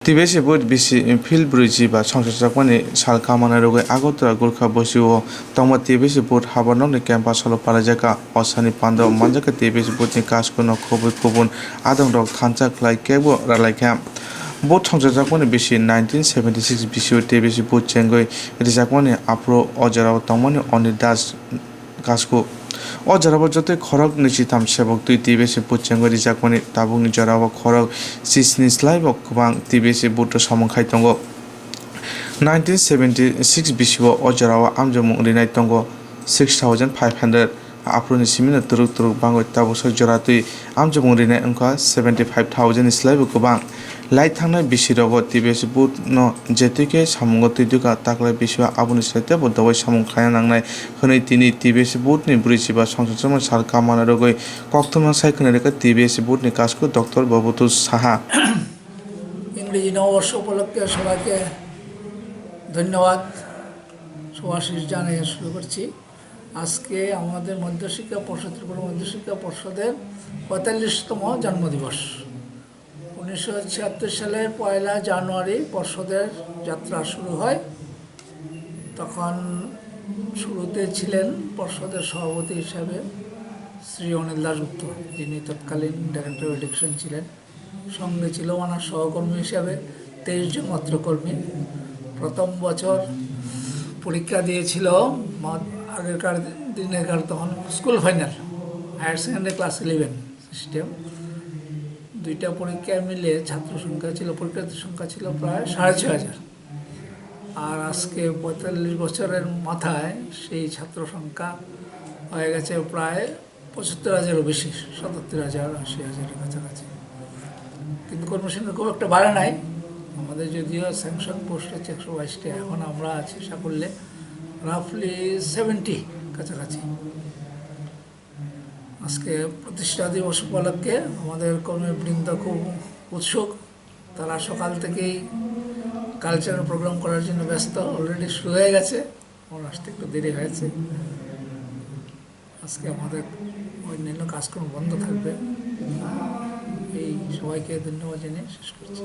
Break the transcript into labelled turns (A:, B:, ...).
A: TBSE Board Phil Brwichiba songchajakmani salkamani rogai Agartala Gurkhabostio tongma TBSE Board Habanok ni campus holo Palaijakha osani pando manjaka TBSE Board ni kaskono khobui kubun adong rok thanchaklai kebo ralaikha Board songchajakmani bisi 1976 BCO TBSE Board chengoi rijakmani apro ojarao tongmani onidas kasko o jarabo jote khorok nichitam sebok tui TBSE Board chengoi rijakmani tabungni jarabo khorok sisni slaibok kubang TBSE Board samongkhai tongo 1976 BCO o jarao amjomung rinai tongo 6500 aproni simina turuk bangoi tabosok joratui amjomung rinai ongkha 75000 slaibok kubang Lai thangnai bisirogo TBSE Board no jetike samungo tuiduka taklai biswa aboni saite bo dawai samung khaya nangnai hwnei tini TBSE Board ni Brwichiba songchajakmani salkamani rogoi koktoma saikone reka TBSE Board ni kasko Dr. Babutu Saha
B: ইংরেজি নববর্ষ উপলক্ষে সবাইকে ধন্যবাদ শুভাশিস জানিয়ে শুরু করছি আজকে আমাদের মধ্যশিক্ষা পর্ষদ ত্রিপুরা মধ্যশিক্ষা পর্ষদের ৪৫তম জন্মদিবস 1976 সালের 1 জানুয়ারি পর্ষদের যাত্রা শুরু হয় তখন শুরুতে ছিলেন পর্ষদের সভাপতি হিসাবে শ্রী অনিল দাশগুপ্ত যিনি তৎকালীন ডাইরেক্টর অফ এডুকেশন ছিলেন সঙ্গে ছিল ওনার সহকর্মী হিসাবে 23 জন মাত্র কর্মী প্রথম বছর পরীক্ষা দিয়েছিল আগেকার দিনেকার তখন school final higher secondary class 11 system দুইটা পরীক্ষা মিলে ছাত্র সংখ্যা ছিল পরীক্ষার্থীর সংখ্যা ছিল প্রায় 6500 আর আজকে 45 বছরের মাথায় সেই ছাত্র সংখ্যা হয়ে গেছে প্রায় 75000-এরও বেশি 77000 80000-এর কাছাকাছি কিন্তু কর্মসংখ্যা খুব একটা বাড়ে নাই আমাদের যদিও স্যাংশন পোস্ট হচ্ছে 122টা এখন আমরা আছি সাকল্যে রাফলি 70 কাছাকাছি আজকে প্রতিষ্ঠা দিবস উপলক্ষে আমাদের কর্মীবৃন্দ খুব উৎসুক তারা সকাল থেকেই কালচারাল প্রোগ্রাম করার জন্য ব্যস্ত অলরেডি শুরু হয়ে গেছে আমার আসতে একটু দেরি হয়েছে আজকে আমাদের অন্যান্য কাজকর্ম বন্ধ থাকবে এই সবাইকে ধন্যবাদ জানিয়ে শেষ করছি